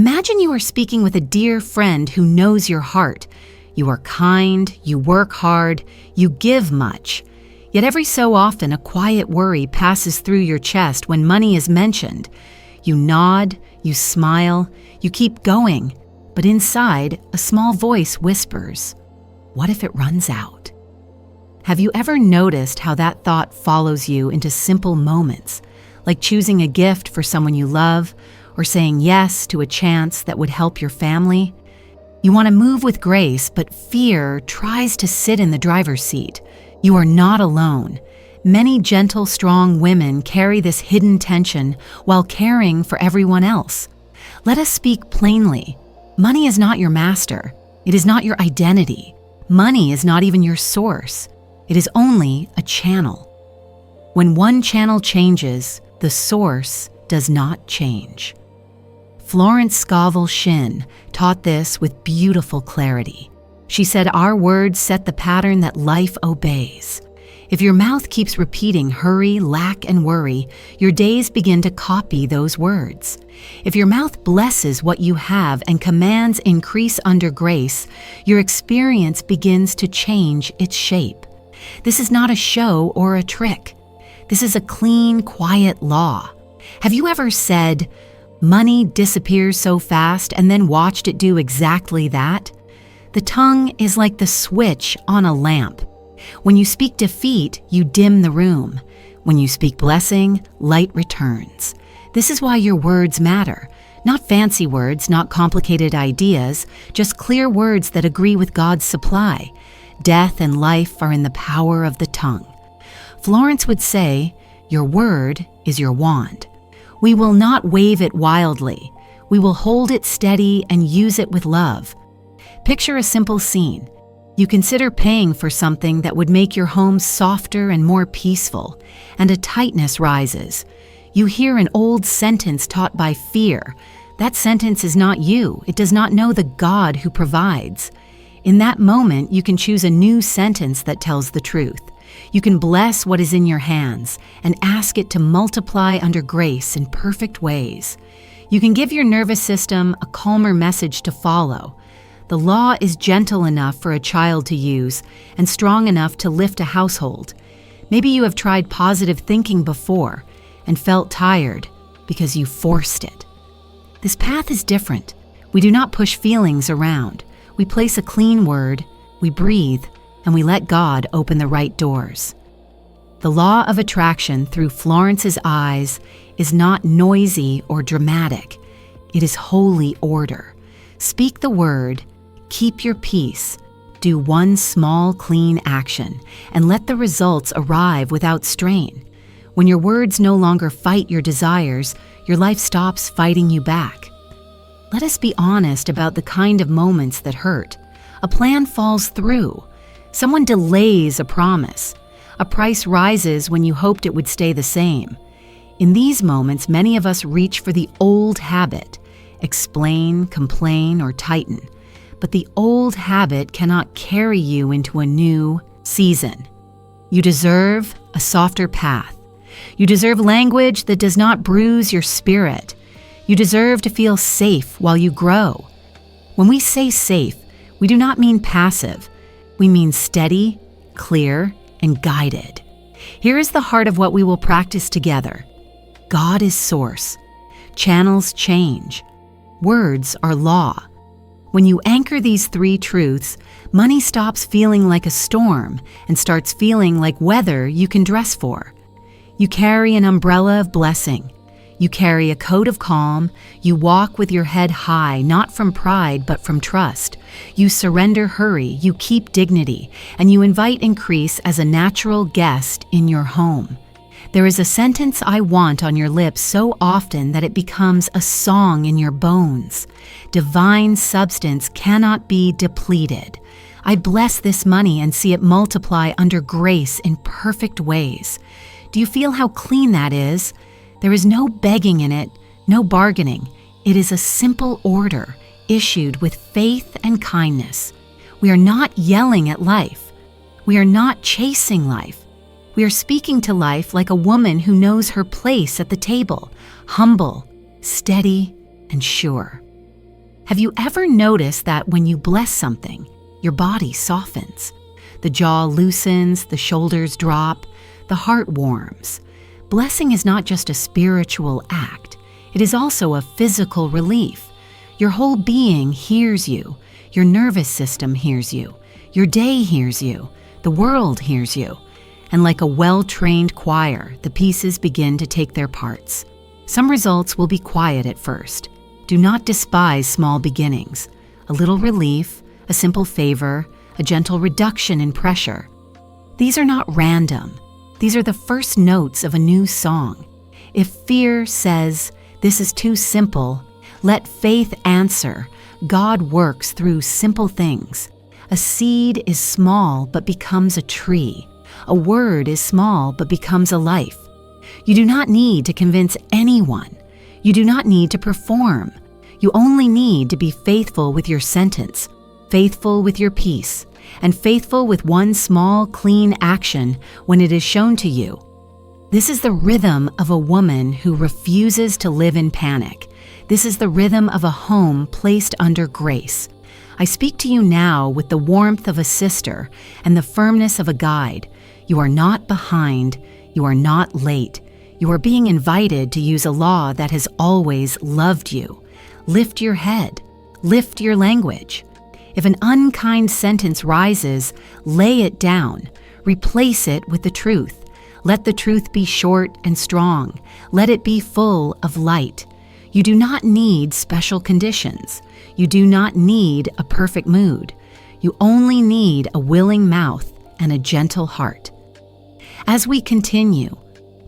Imagine you are speaking with a dear friend who knows your heart. You are kind, you work hard, you give much. Yet every so often a quiet worry passes through your chest when money is mentioned. You nod, you smile, you keep going, but inside a small voice whispers, "What if it runs out?" Have you ever noticed how that thought follows you into simple moments, like choosing a gift for someone you love or saying yes to a chance that would help your family? You want to move with grace, but fear tries to sit in the driver's seat. You are not alone. Many gentle, strong women carry this hidden tension while caring for everyone else. Let us speak plainly. Money is not your master. It is not your identity. Money is not even your source. It is only a channel. When one channel changes, the source does not change. Florence Scovel Shinn taught this with beautiful clarity. She said, "Our words set the pattern that life obeys." If your mouth keeps repeating hurry, lack, and worry, your days begin to copy those words. If your mouth blesses what you have and commands increase under grace, your experience begins to change its shape. This is not a show or a trick. This is a clean, quiet law. Have you ever said, "Money disappears so fast," and then watched it do exactly that? The tongue is like the switch on a lamp. When you speak defeat, you dim the room. When you speak blessing, light returns. This is why your words matter. Not fancy words, not complicated ideas, just clear words that agree with God's supply. Death and life are in the power of the tongue. Florence would say, "Your word is your wand." We will not wave it wildly. We will hold it steady and use it with love. Picture a simple scene. You consider paying for something that would make your home softer and more peaceful, and a tightness rises. You hear an old sentence taught by fear. That sentence is not you. It does not know the God who provides. In that moment, you can choose a new sentence that tells the truth. You can bless what is in your hands and ask it to multiply under grace in perfect ways. You can give your nervous system a calmer message to follow. The law is gentle enough for a child to use and strong enough to lift a household. Maybe you have tried positive thinking before and felt tired because you forced it. This path is different. We do not push feelings around. We place a clean word, we breathe, and we let God open the right doors. The law of attraction through Florence's eyes is not noisy or dramatic. It is holy order. Speak the word, keep your peace, do one small, clean action, and let the results arrive without strain. When your words no longer fight your desires, your life stops fighting you back. Let us be honest about the kind of moments that hurt. A plan falls through. Someone delays a promise. A price rises when you hoped it would stay the same. In these moments, many of us reach for the old habit, explain, complain, or tighten. But the old habit cannot carry you into a new season. You deserve a softer path. You deserve language that does not bruise your spirit. You deserve to feel safe while you grow. When we say safe, we do not mean passive. We mean steady, clear, and guided. Here is the heart of what we will practice together. God is source. Channels change. Words are law. When you anchor these three truths, money stops feeling like a storm and starts feeling like weather you can dress for. You carry an umbrella of blessing. You carry a coat of calm. You walk with your head high, not from pride, but from trust. You surrender hurry. You keep dignity. And you invite increase as a natural guest in your home. There is a sentence I want on your lips so often that it becomes a song in your bones. Divine substance cannot be depleted. I bless this money and see it multiply under grace in perfect ways. Do you feel how clean that is? There is no begging in it, no bargaining. It is a simple order issued with faith and kindness. We are not yelling at life. We are not chasing life. We are speaking to life like a woman who knows her place at the table, humble, steady, and sure. Have you ever noticed that when you bless something, your body softens? The jaw loosens, the shoulders drop, the heart warms. Blessing is not just a spiritual act, it is also a physical relief. Your whole being hears you. Your nervous system hears you. Your day hears you. The world hears you. And like a well-trained choir, the pieces begin to take their parts. Some results will be quiet at first. Do not despise small beginnings. A little relief, a simple favor, a gentle reduction in pressure. These are not random. These are the first notes of a new song. If fear says, "This is too simple," let faith answer, God works through simple things. A seed is small but becomes a tree. A word is small but becomes a life. You do not need to convince anyone. You do not need to perform. You only need to be faithful with your sentence, faithful with your peace, and faithful with one small, clean action when it is shown to you. This is the rhythm of a woman who refuses to live in panic. This is the rhythm of a home placed under grace. I speak to you now with the warmth of a sister and the firmness of a guide. You are not behind. You are not late. You are being invited to use a law that has always loved you. Lift your head. Lift your language. If an unkind sentence rises, lay it down. Replace it with the truth. Let the truth be short and strong. Let it be full of light. You do not need special conditions. You do not need a perfect mood. You only need a willing mouth and a gentle heart. As we continue,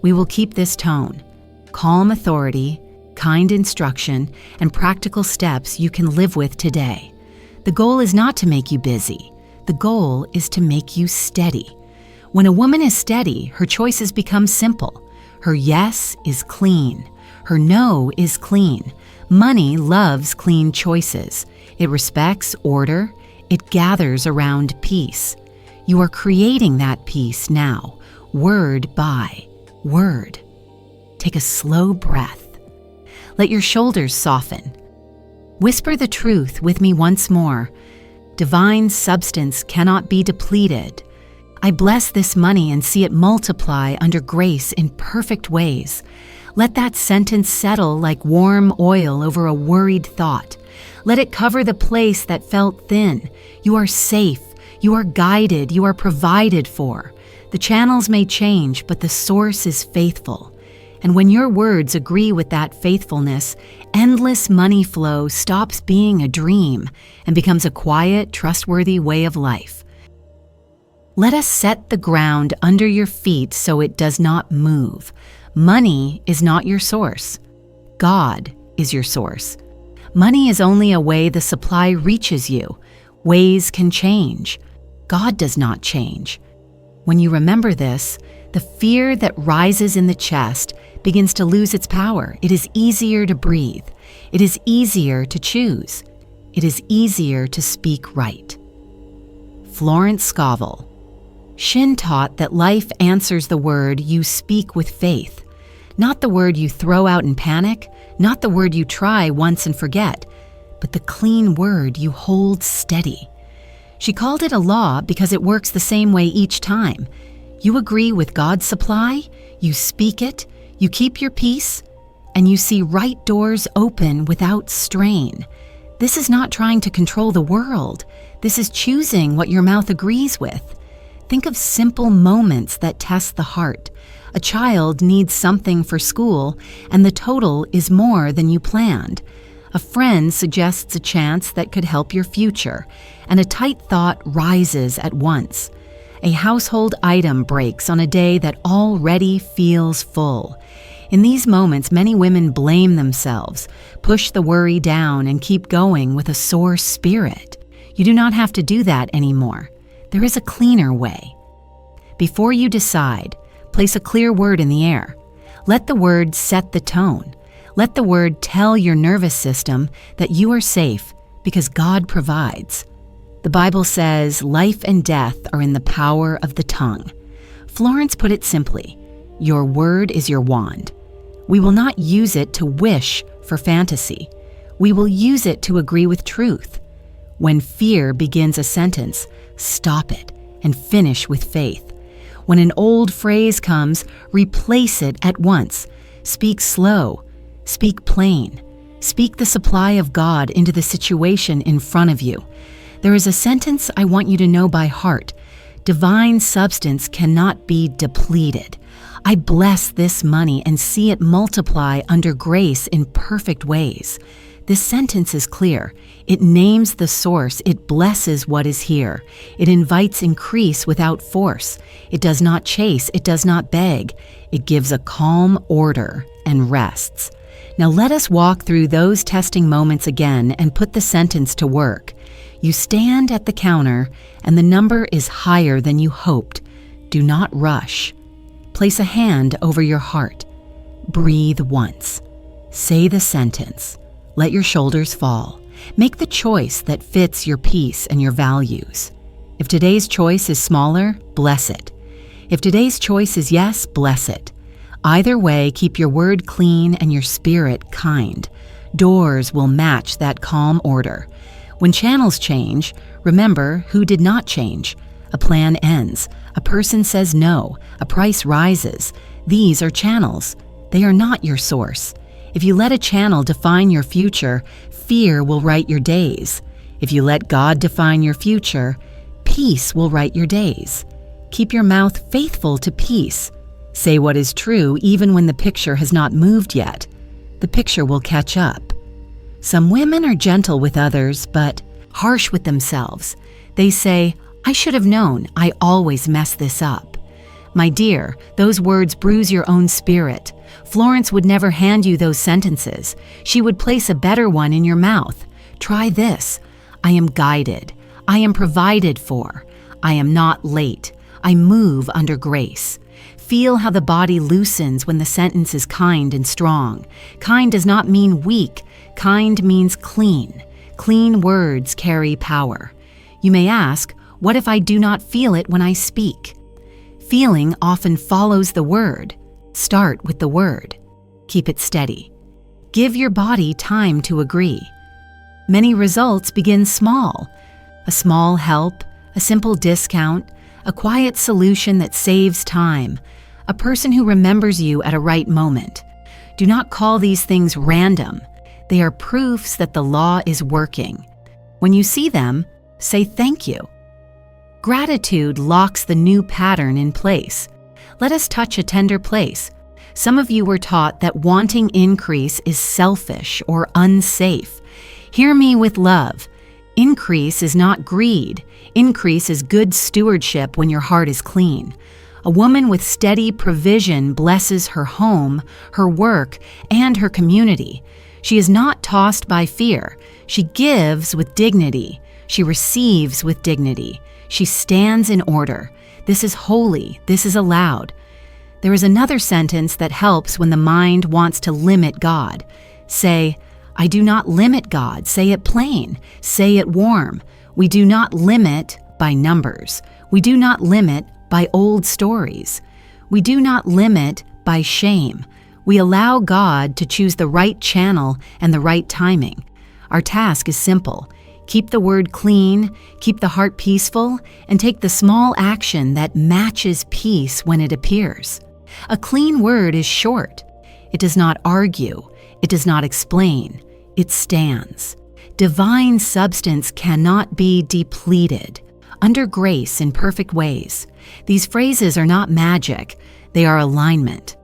we will keep this tone: calm authority, kind instruction, and practical steps you can live with today. The goal is not to make you busy. The goal is to make you steady. When a woman is steady, her choices become simple. Her yes is clean. Her no is clean. Money loves clean choices. It respects order. It gathers around peace. You are creating that peace now, word by word. Take a slow breath. Let your shoulders soften. Whisper the truth with me once more. Divine substance cannot be depleted. I bless this money and see it multiply under grace in perfect ways. Let that sentence settle like warm oil over a worried thought. Let it cover the place that felt thin. You are safe. You are guided. You are provided for. The channels may change, but the source is faithful. And when your words agree with that faithfulness, endless money flow stops being a dream and becomes a quiet, trustworthy way of life. Let us set the ground under your feet so it does not move. Money is not your source. God is your source. Money is only a way the supply reaches you. Ways can change. God does not change. When you remember this, the fear that rises in the chest begins to lose its power. It is easier to breathe. It is easier to choose. It is easier to speak right. Florence Scovel Shinn taught that life answers the word you speak with faith, not the word you throw out in panic, not the word you try once and forget, but the clean word you hold steady. She called it a law because it works the same way each time. You agree with God's supply, you speak it, you keep your peace, and you see right doors open without strain. This is not trying to control the world. This is choosing what your mouth agrees with. Think of simple moments that test the heart. A child needs something for school, and the total is more than you planned. A friend suggests a chance that could help your future, and a tight thought rises at once. A household item breaks on a day that already feels full. In these moments, many women blame themselves, push the worry down, and keep going with a sore spirit. You do not have to do that anymore. There is a cleaner way. Before you decide, place a clear word in the air. Let the word set the tone. Let the word tell your nervous system that you are safe because God provides. The Bible says life and death are in the power of the tongue. Florence put it simply, your word is your wand. We will not use it to wish for fantasy. we will use it to agree with truth. When fear begins a sentence, stop it and finish with faith. When an old phrase comes, replace it at once. Speak slow. Speak plain. Speak the supply of God into the situation in front of you. There is a sentence I want you to know by heart. Divine substance cannot be depleted. I bless this money and see it multiply under grace in perfect ways. This sentence is clear. It names the source. It blesses what is here. It invites increase without force. It does not chase. It does not beg. It gives a calm order and rests. Now let us walk through those testing moments again and put the sentence to work. You stand at the counter and the number is higher than you hoped. Do not rush. Place a hand over your heart. Breathe once. Say the sentence. Let your shoulders fall. Make the choice that fits your peace and your values. If today's choice is smaller, bless it. If today's choice is yes, bless it. Either way, keep your word clean and your spirit kind. Doors will match that calm order. When channels change, remember who did not change. A plan ends. A person says no. A price rises. These are channels. They are not your source. If you let a channel define your future, fear will write your days. If you let God define your future, peace will write your days. Keep your mouth faithful to peace. Say what is true even when the picture has not moved yet. The picture will catch up. Some women are gentle with others, but harsh with themselves. They say, I should have known. I always mess this up. My dear, those words bruise your own spirit. Florence would never hand you those sentences. She would place a better one in your mouth. Try this. I am guided. I am provided for. I am not late. I move under grace. Feel how the body loosens when the sentence is kind and strong. Kind does not mean weak. Kind means clean. Clean words carry power. You may ask, what if I do not feel it when I speak? Feeling often follows the word. Start with the word. Keep it steady. Give your body time to agree. Many results begin small. A small help, a simple discount, a quiet solution that saves time, a person who remembers you at a right moment. Do not call these things random. They are proofs that the law is working. When you see them, say thank you. Gratitude locks the new pattern in place. Let us touch a tender place. Some of you were taught that wanting increase is selfish or unsafe. Hear me with love. Increase is not greed. Increase is good stewardship when your heart is clean. A woman with steady provision blesses her home, her work, and her community. She is not tossed by fear. She gives with dignity. She receives with dignity. She stands in order. This is holy. This is allowed. There is another sentence that helps when the mind wants to limit God. Say, I do not limit God. Say it plain. Say it warm. We do not limit by numbers. We do not limit by old stories. We do not limit by shame. We allow God to choose the right channel and the right timing. Our task is simple. Keep the word clean, keep the heart peaceful, and take the small action that matches peace when it appears. A clean word is short. It does not argue. It does not explain. It stands. Divine substance cannot be depleted. Under grace in perfect ways. These phrases are not magic. They are alignment.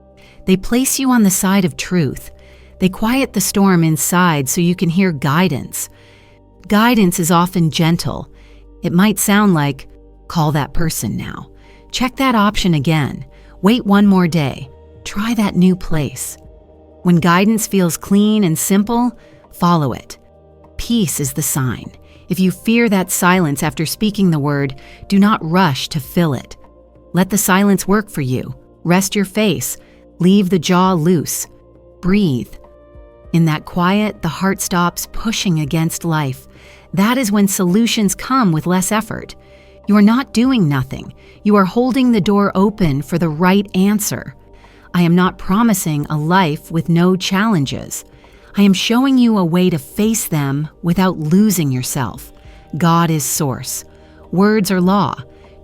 They place you on the side of truth. They quiet the storm inside so you can hear guidance. Guidance is often gentle. It might sound like, call that person now. Check that option again. Wait one more day. Try that new place. When guidance feels clean and simple, follow it. Peace is the sign. If you fear that silence after speaking the word, do not rush to fill it. Let the silence work for you. Rest your face. Leave the jaw loose. Breathe. In that quiet, the heart stops pushing against life. That is when solutions come with less effort. You are not doing nothing. You are holding the door open for the right answer. I am not promising a life with no challenges. I am showing you a way to face them without losing yourself. God is source. Words are law.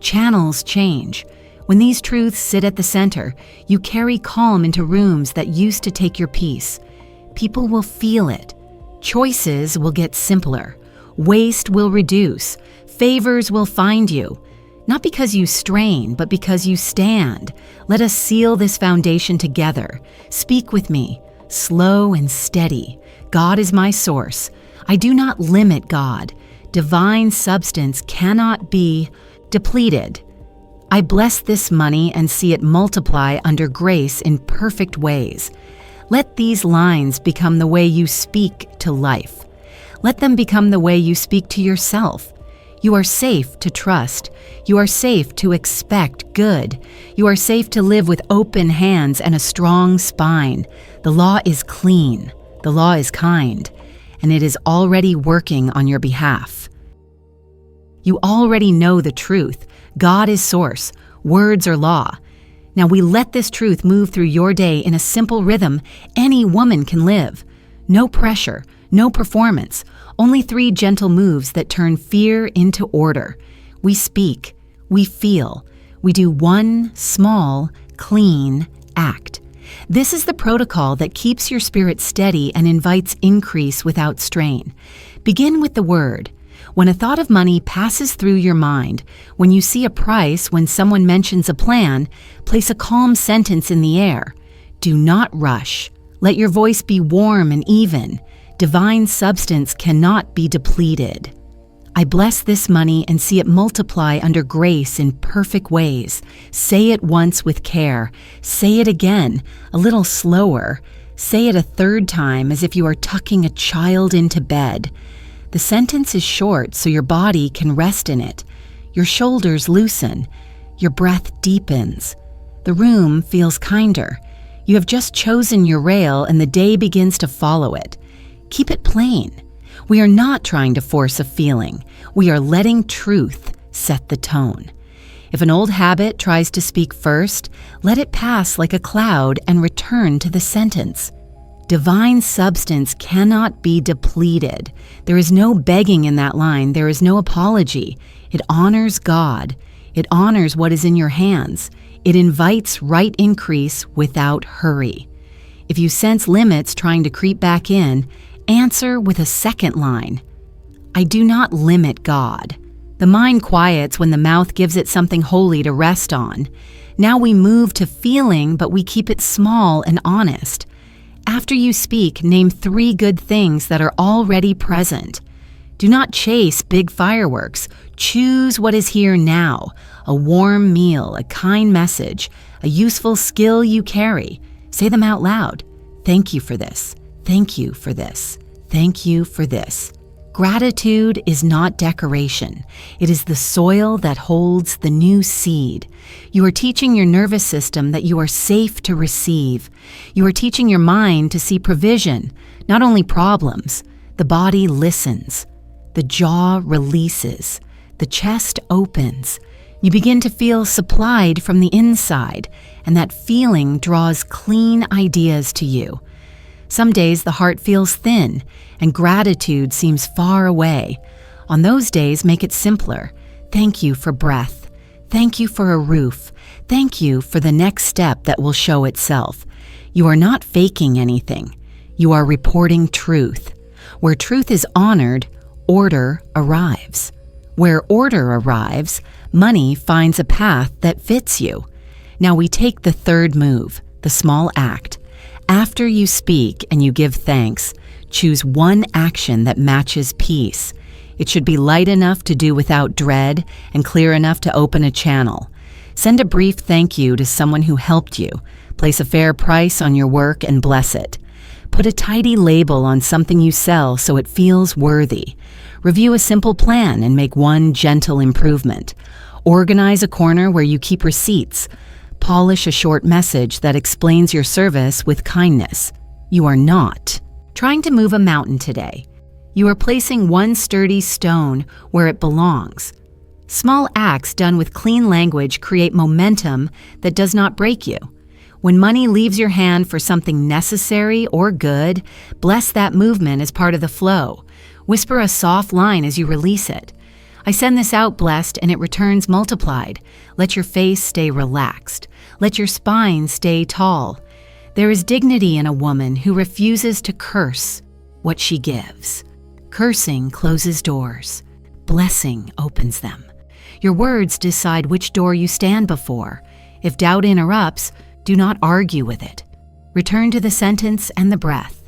Channels change. When these truths sit at the center, you carry calm into rooms that used to take your peace. People will feel it. Choices will get simpler. Waste will reduce. Favors will find you. Not because you strain, but because you stand. Let us seal this foundation together. Speak with me, slow and steady. God is my source. I do not limit God. Divine substance cannot be depleted. I bless this money and see it multiply under grace in perfect ways. Let these lines become the way you speak to life. Let them become the way you speak to yourself. You are safe to trust. You are safe to expect good. You are safe to live with open hands and a strong spine. The law is clean. The law is kind. And it is already working on your behalf. You already know the truth. God is source. Words are law. Now we let this truth move through your day in a simple rhythm any woman can live. No pressure, no performance, only 3 gentle moves that turn fear into order. We speak, we feel, we do one small, clean act. This is the protocol that keeps your spirit steady and invites increase without strain. Begin with the word. When a thought of money passes through your mind, when you see a price, when someone mentions a plan, place a calm sentence in the air. Do not rush. Let your voice be warm and even. Divine substance cannot be depleted. I bless this money and see it multiply under grace in perfect ways. Say it once with care. Say it again, a little slower. Say it a 3rd time as if you are tucking a child into bed. The sentence is short so your body can rest in it. Your shoulders loosen. Your breath deepens. The room feels kinder. You have just chosen your rail and the day begins to follow it. Keep it plain. We are not trying to force a feeling. We are letting truth set the tone. If an old habit tries to speak first, let it pass like a cloud and return to the sentence. Divine substance cannot be depleted. There is no begging in that line. There is no apology. It honors God. It honors what is in your hands. It invites right increase without hurry. If you sense limits trying to creep back in, answer with a 2nd line. I do not limit God. The mind quiets when the mouth gives it something holy to rest on. Now we move to feeling, but we keep it small and honest. After you speak, name 3 good things that are already present. Do not chase big fireworks. Choose what is here now. A warm meal, a kind message, a useful skill you carry. Say them out loud. Thank you for this. Thank you for this. Thank you for this. Gratitude is not decoration. It is the soil that holds the new seed. You are teaching your nervous system that you are safe to receive. You are teaching your mind to see provision, not only problems. The body listens. The jaw releases. The chest opens. You begin to feel supplied from the inside, and that feeling draws clean ideas to you. Some days the heart feels thin, and gratitude seems far away. On those days, make it simpler. Thank you for breath. Thank you for a roof. Thank you for the next step that will show itself. You are not faking anything. You are reporting truth. Where truth is honored, order arrives. Where order arrives, money finds a path that fits you. Now we take the 3rd move, the small act. After you speak and you give thanks, choose one action that matches peace. It should be light enough to do without dread and clear enough to open a channel. Send a brief thank you to someone who helped you. Place a fair price on your work and bless it. Put a tidy label on something you sell so it feels worthy. Review a simple plan and make one gentle improvement. Organize a corner where you keep receipts. Polish a short message that explains your service with kindness. You are not trying to move a mountain today. You are placing one sturdy stone where it belongs. Small acts done with clean language create momentum that does not break you. When money leaves your hand for something necessary or good, bless that movement as part of the flow. Whisper a soft line as you release it. I send this out blessed and it returns multiplied. Let your face stay relaxed. Let your spine stay tall. There is dignity in a woman who refuses to curse what she gives. Cursing closes doors. Blessing opens them. Your words decide which door you stand before. If doubt interrupts, do not argue with it. Return to the sentence and the breath.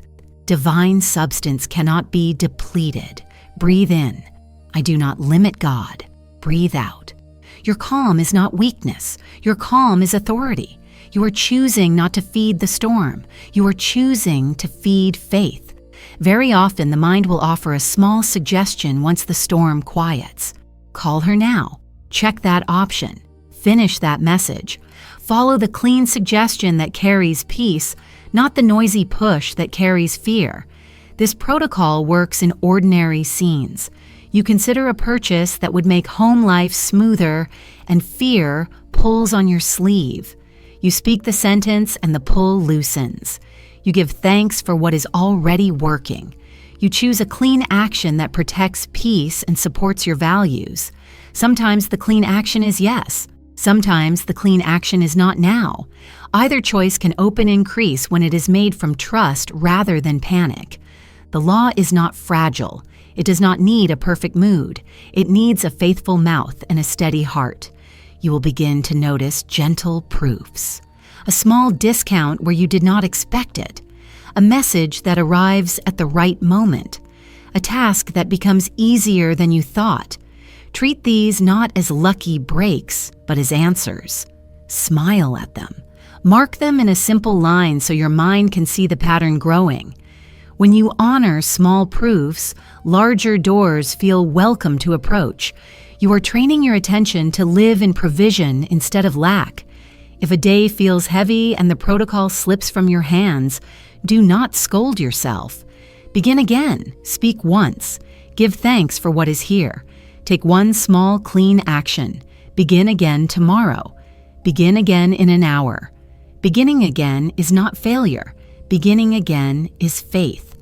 Divine substance cannot be depleted. Breathe in. I do not limit God. Breathe out. Your calm is not weakness. Your calm is authority. You are choosing not to feed the storm. You are choosing to feed faith. Very often, the mind will offer a small suggestion once the storm quiets. Call her now. Check that option. Finish that message. Follow the clean suggestion that carries peace, not the noisy push that carries fear. This protocol works in ordinary scenes. You consider a purchase that would make home life smoother, and fear pulls on your sleeve. You speak the sentence and the pull loosens. You give thanks for what is already working. You choose a clean action that protects peace and supports your values. Sometimes the clean action is yes. Sometimes the clean action is not now. Either choice can open increase when it is made from trust rather than panic. The law is not fragile. It does not need a perfect mood. It needs a faithful mouth and a steady heart. You will begin to notice gentle proofs. A small discount where you did not expect it. A message that arrives at the right moment. A task that becomes easier than you thought. Treat these not as lucky breaks, but as answers. Smile at them. Mark them in a simple line so your mind can see the pattern growing. When you honor small proofs, larger doors feel welcome to approach. You are training your attention to live in provision instead of lack. If a day feels heavy and the protocol slips from your hands, do not scold yourself. Begin again. Speak once. Give thanks for what is here. Take one small, clean action. Begin again tomorrow. Begin again in an hour. Beginning again is not failure. Beginning again is faith.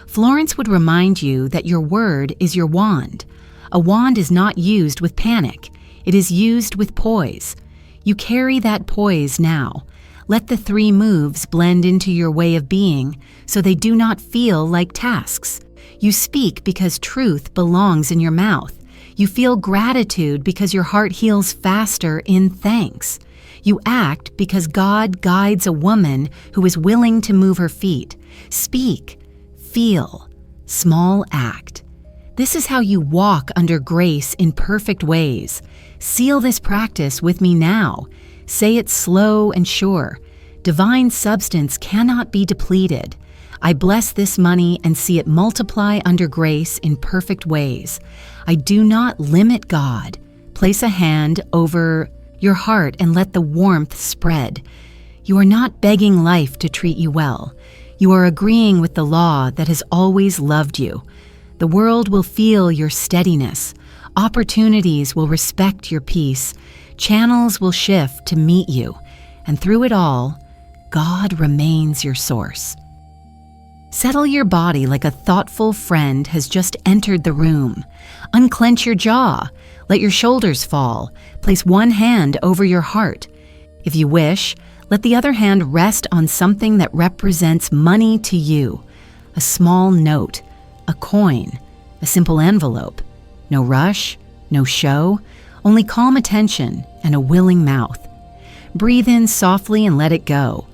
Florence would remind you that your word is your wand. A wand is not used with panic. It is used with poise. You carry that poise now. Let the 3 moves blend into your way of being so they do not feel like tasks. You speak because truth belongs in your mouth. You feel gratitude because your heart heals faster in thanks. You act because God guides a woman who is willing to move her feet. Speak, feel, small act. This is how you walk under grace in perfect ways. Seal this practice with me now. Say it slow and sure. Divine substance cannot be depleted. I bless this money and see it multiply under grace in perfect ways. I do not limit God. Place a hand over your heart and let the warmth spread. You are not begging life to treat you well. You are agreeing with the law that has always loved you. The world will feel your steadiness. Opportunities will respect your peace. Channels will shift to meet you. And through it all, God remains your source. Settle your body like a thoughtful friend has just entered the room. Unclench your jaw. Let your shoulders fall. Place one hand over your heart. If you wish, let the other hand rest on something that represents money to you. A small note, a coin, a simple envelope. No rush, no show, only calm attention and a willing mouth. Breathe in softly and let it go.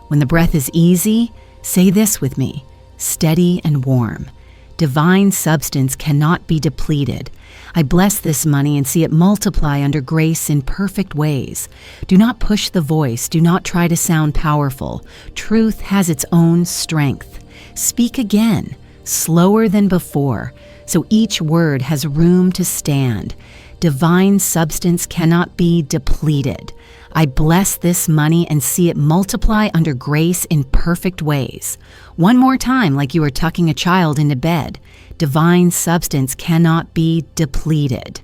When the breath is easy, say this with me. Steady and warm. Divine substance cannot be depleted. I bless this money and see it multiply under grace in perfect ways. Do not push the voice. Do not try to sound powerful. Truth has its own strength. Speak again, slower than before, so each word has room to stand. Divine substance cannot be depleted. I bless this money and see it multiply under grace in perfect ways. One more time, like you are tucking a child into bed. Divine substance cannot be depleted.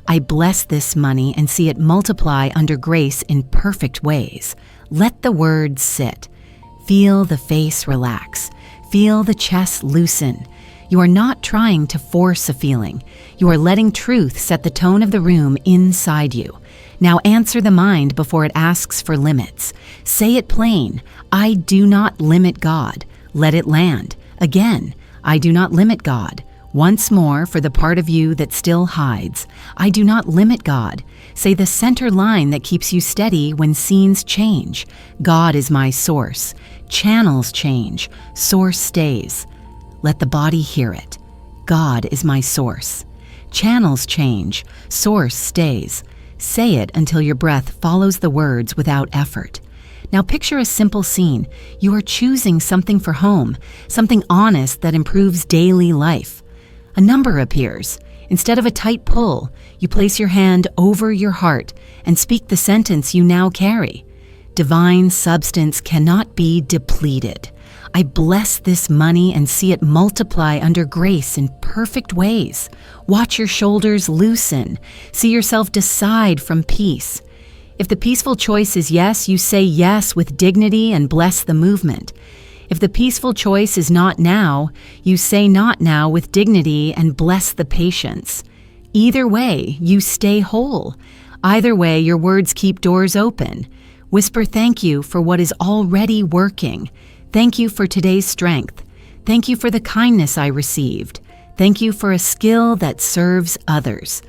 I bless this money and see it multiply under grace in perfect ways. Let the words sit. Feel the face relax. Feel the chest loosen. You are not trying to force a feeling. You are letting truth set the tone of the room inside you. Now answer the mind before it asks for limits. Say it plain. I do not limit God. Let it land. Again, I do not limit God. Once more, for the part of you that still hides, I do not limit God. Say the center line that keeps you steady when scenes change. God is my source. Channels change. Source stays. Let the body hear it. God is my source. Channels change. Source stays. Say it until your breath follows the words without effort. Now picture a simple scene. You are choosing something for home, something honest that improves daily life. A number appears. Instead of a tight pull, you place your hand over your heart and speak the sentence you now carry. Divine substance cannot be depleted. I bless this money and see it multiply under grace in perfect ways. Watch your shoulders loosen. See yourself decide from peace. If the peaceful choice is yes, you say yes with dignity and bless the movement. If the peaceful choice is not now, you say not now with dignity and bless the patience. Either way, you stay whole. Either way, your words keep doors open. Whisper thank you for what is already working. Thank you for today's strength. Thank you for the kindness I received. Thank you for a skill that serves others.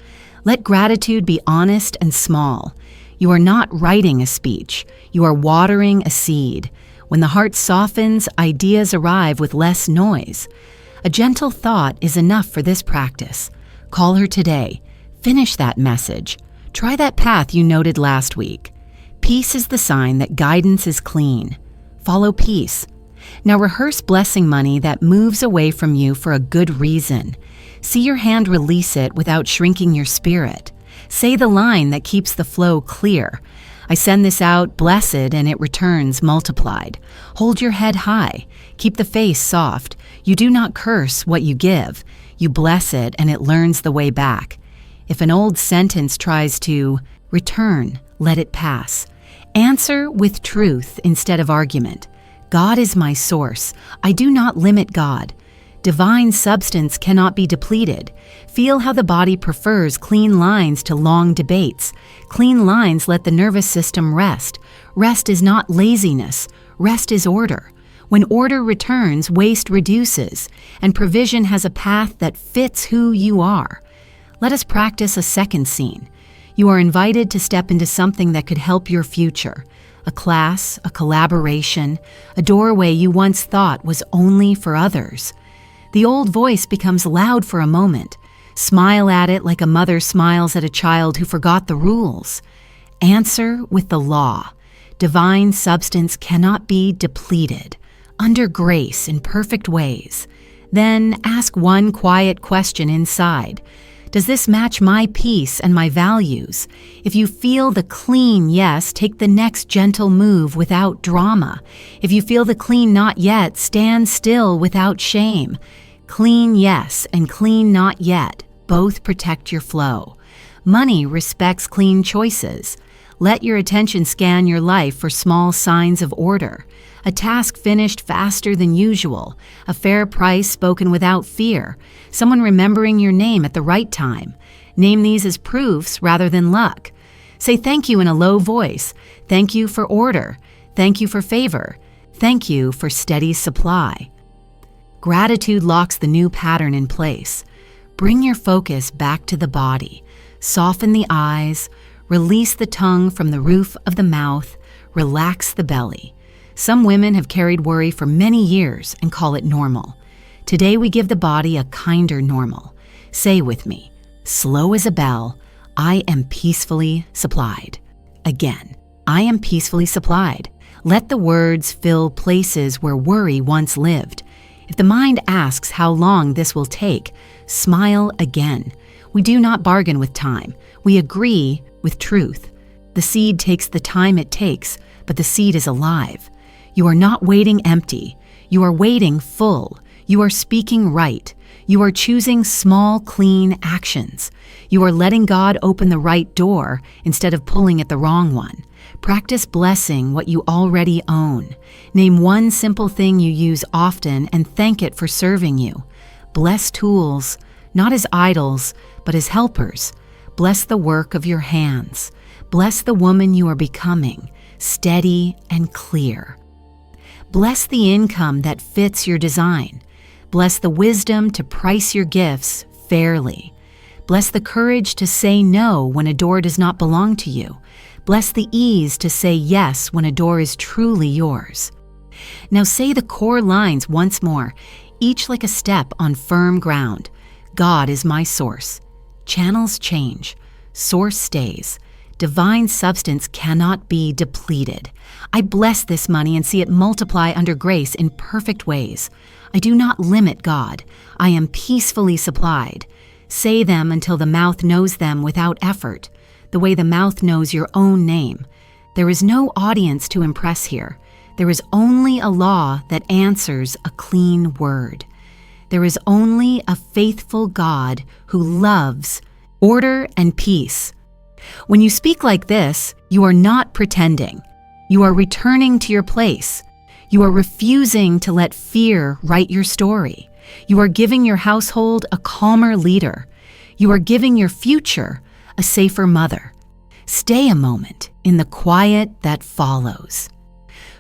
Let gratitude be honest and small. You are not writing a speech. You are watering a seed. When the heart softens, ideas arrive with less noise. A gentle thought is enough for this practice. Call her today. Finish that message. Try that path you noted last week. Peace is the sign that guidance is clean. Follow peace. Now rehearse blessing money that moves away from you for a good reason. See your hand release it without shrinking your spirit. Say the line that keeps the flow clear. I send this out blessed and it returns multiplied. Hold your head high. Keep the face soft. You do not curse what you give. You bless it and it learns the way back. If an old sentence tries to return, let it pass. Answer with truth instead of argument. God is my source. I do not limit God. Divine substance cannot be depleted. Feel how the body prefers clean lines to long debates. Clean lines let the nervous system rest. Rest is not laziness. Rest is order. When order returns, waste reduces, and provision has a path that fits who you are. Let us practice a second scene. You are invited to step into something that could help your future. A class, a collaboration, a doorway you once thought was only for others. The old voice becomes loud for a moment. Smile at it like a mother smiles at a child who forgot the rules. Answer with the law. Divine substance cannot be depleted. Under grace in perfect ways. Then ask one quiet question inside. Does this match my peace and my values? If you feel the clean yes, take the next gentle move without drama. If you feel the clean not yet, stand still without shame. Clean yes and clean not yet, both protect your flow. Money respects clean choices. Let your attention scan your life for small signs of order. A task finished faster than usual. A fair price spoken without fear. Someone remembering your name at the right time. Name these as proofs rather than luck. Say thank you in a low voice. Thank you for order. Thank you for favor. Thank you for steady supply. Gratitude locks the new pattern in place. Bring your focus back to the body. Soften the eyes. Release the tongue from the roof of the mouth. Relax the belly. Some women have carried worry for many years and call it normal. Today we give the body a kinder normal. Say with me, slow as a bell, I am peacefully supplied. Again, I am peacefully supplied. Let the words fill places where worry once lived. If the mind asks how long this will take, smile again. We do not bargain with time. We agree with truth. The seed takes the time it takes, but the seed is alive. You are not waiting empty. You are waiting full. You are speaking right. You are choosing small, clean actions. You are letting God open the right door instead of pulling at the wrong one. Practice blessing what you already own. Name one simple thing you use often and thank it for serving you. Bless tools, not as idols, but as helpers. Bless the work of your hands. Bless the woman you are becoming, steady and clear. Bless the income that fits your design. Bless the wisdom to price your gifts fairly. Bless the courage to say no when a door does not belong to you. Bless the ease to say yes when a door is truly yours. Now say the core lines once more, each like a step on firm ground. God is my source. Channels change. Source stays. Divine substance cannot be depleted. I bless this money and see it multiply under grace in perfect ways. I do not limit God. I am peacefully supplied. Say them until the mouth knows them without effort, the way the mouth knows your own name. There is no audience to impress here. There is only a law that answers a clean word. There is only a faithful God who loves order and peace. When you speak like this, you are not pretending. You are returning to your place. You are refusing to let fear write your story. You are giving your household a calmer leader. You are giving your future a safer mother. Stay a moment in the quiet that follows.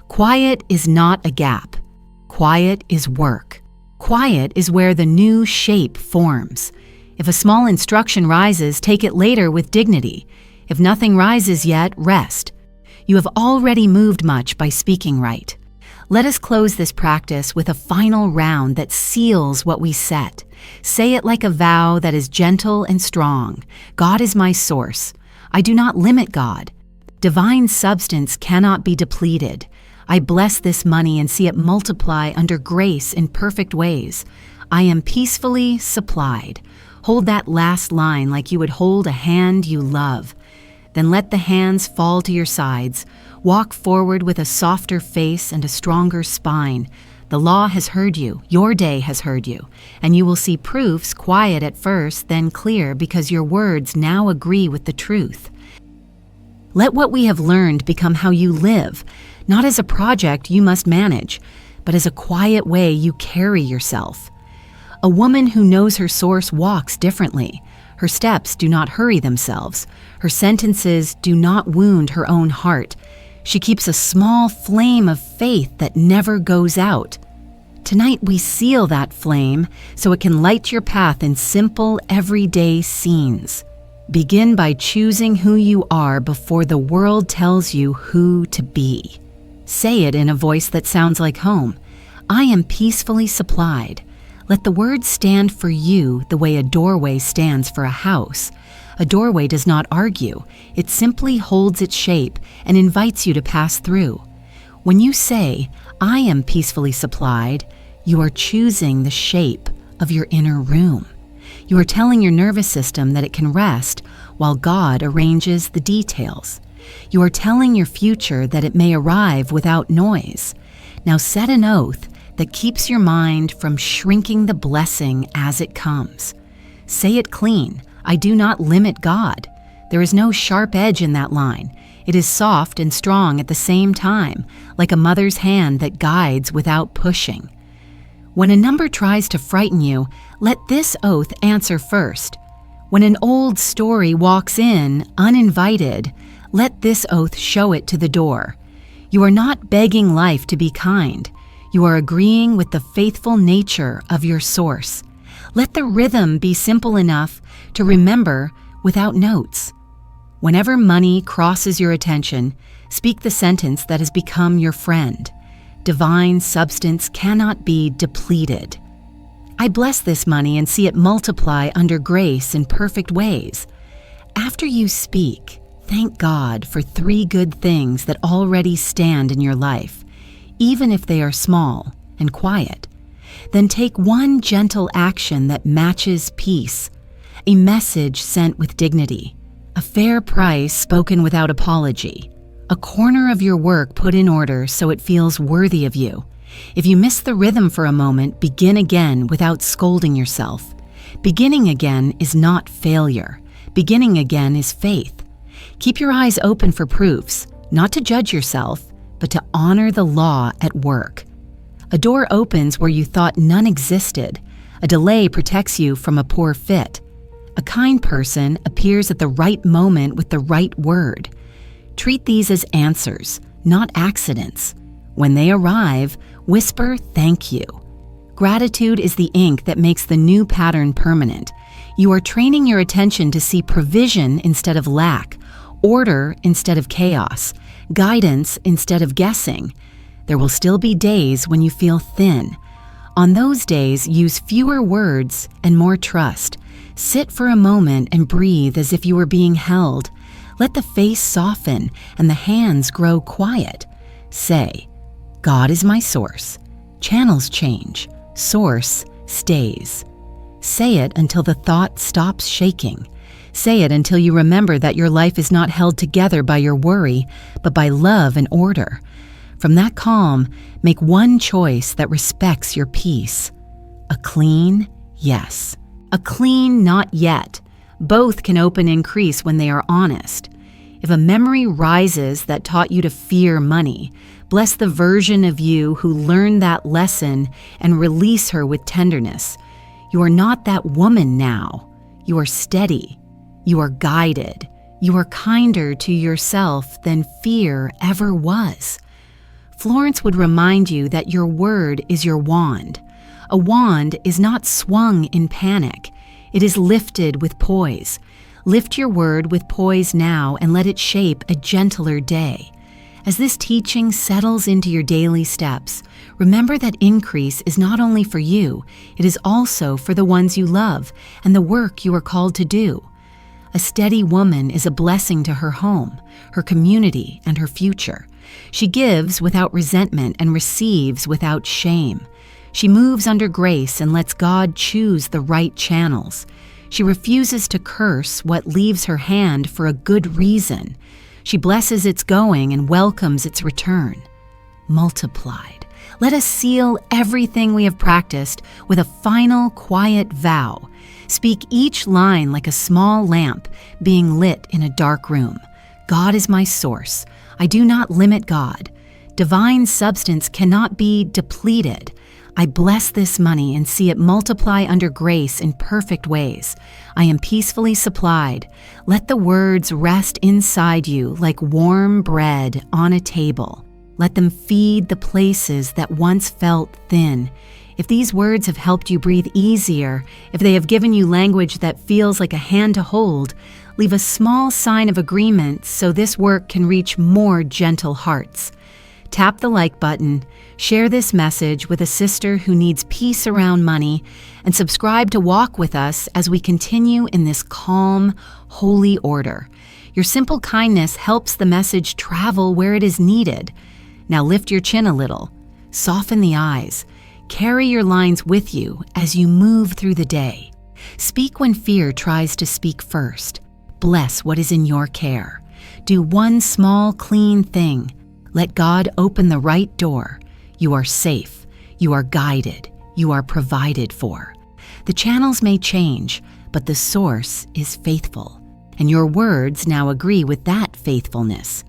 Quiet is not a gap. Quiet is work. Quiet is where the new shape forms. If a small instruction rises, take it later with dignity. If nothing rises yet, rest. You have already moved much by speaking right. Let us close this practice with a final round that seals what we set. Say it like a vow that is gentle and strong. God is my source. I do not limit God. Divine substance cannot be depleted. I bless this money and see it multiply under grace in perfect ways. I am peacefully supplied. Hold that last line like you would hold a hand you love. Then let the hands fall to your sides. Walk forward with a softer face and a stronger spine. The law has heard you, your day has heard you, and you will see proofs quiet at first, then clear because your words now agree with the truth. Let what we have learned become how you live, not as a project you must manage, but as a quiet way you carry yourself. A woman who knows her source walks differently. Her steps do not hurry themselves. Her sentences do not wound her own heart. She keeps a small flame of faith that never goes out. Tonight we seal that flame so it can light your path in simple, everyday scenes. Begin by choosing who you are before the world tells you who to be. Say it in a voice that sounds like home. I am peacefully supplied. Let the word stand for you the way a doorway stands for a house. A doorway does not argue. It simply holds its shape and invites you to pass through. When you say, I am peacefully supplied, you are choosing the shape of your inner room. You are telling your nervous system that it can rest while God arranges the details. You are telling your future that it may arrive without noise. Now set an oath that keeps your mind from shrinking the blessing as it comes. Say it clean. I do not limit God. There is no sharp edge in that line. It is soft and strong at the same time, like a mother's hand that guides without pushing. When a number tries to frighten you, let this oath answer first. When an old story walks in, uninvited, let this oath show it to the door. You are not begging life to be kind. You are agreeing with the faithful nature of your source. Let the rhythm be simple enough to remember without notes. Whenever money crosses your attention, speak the sentence that has become your friend. Divine substance cannot be depleted. I bless this money and see it multiply under grace in perfect ways. After you speak, thank God for 3 good things that already stand in your life, even if they are small and quiet. Then take one gentle action that matches peace, a message sent with dignity, a fair price spoken without apology, a corner of your work put in order so it feels worthy of you. If you miss the rhythm for a moment, begin again without scolding yourself. Beginning again is not failure. Beginning again is faith. Keep your eyes open for proofs, not to judge yourself, but to honor the law at work. A door opens where you thought none existed. A delay protects you from a poor fit. A kind person appears at the right moment with the right word. Treat these as answers, not accidents. When they arrive, whisper thank you. Gratitude is the ink that makes the new pattern permanent. You are training your attention to see provision instead of lack, order instead of chaos, guidance instead of guessing. There will still be days when you feel thin. On those days, use fewer words and more trust. Sit for a moment and breathe as if you were being held. Let the face soften and the hands grow quiet. Say, God is my source. Channels change. Source stays. Say it until the thought stops shaking. Say it until you remember that your life is not held together by your worry, but by love and order. From that calm, make one choice that respects your peace. A clean yes. A clean not yet. Both can open and increase when they are honest. If a memory rises that taught you to fear money, bless the version of you who learned that lesson and release her with tenderness. You are not that woman now. You are steady. You are guided. You are kinder to yourself than fear ever was. Florence would remind you that your word is your wand. A wand is not swung in panic. It is lifted with poise. Lift your word with poise now and let it shape a gentler day. As this teaching settles into your daily steps, remember that increase is not only for you, it is also for the ones you love and the work you are called to do. A steady woman is a blessing to her home, her community, and her future. She gives without resentment and receives without shame. She moves under grace and lets God choose the right channels. She refuses to curse what leaves her hand for a good reason. She blesses its going and welcomes its return. Multiplied. Let us seal everything we have practiced with a final quiet vow. Speak each line like a small lamp being lit in a dark room. God is my source. I do not limit God. Divine substance cannot be depleted. I bless this money and see it multiply under grace in perfect ways. I am peacefully supplied. Let the words rest inside you like warm bread on a table. Let them feed the places that once felt thin. If these words have helped you breathe easier, if they have given you language that feels like a hand to hold, leave a small sign of agreement so this work can reach more gentle hearts. Tap the like button, share this message with a sister who needs peace around money, and subscribe to walk with us as we continue in this calm, holy order. Your simple kindness helps the message travel where it is needed. Now lift your chin a little, soften the eyes, carry your lines with you as you move through the day. Speak when fear tries to speak first. Bless what is in your care. Do one small, clean thing. Let God open the right door. You are safe. You are guided. You are provided for. The channels may change, but the source is faithful. And your words now agree with that faithfulness.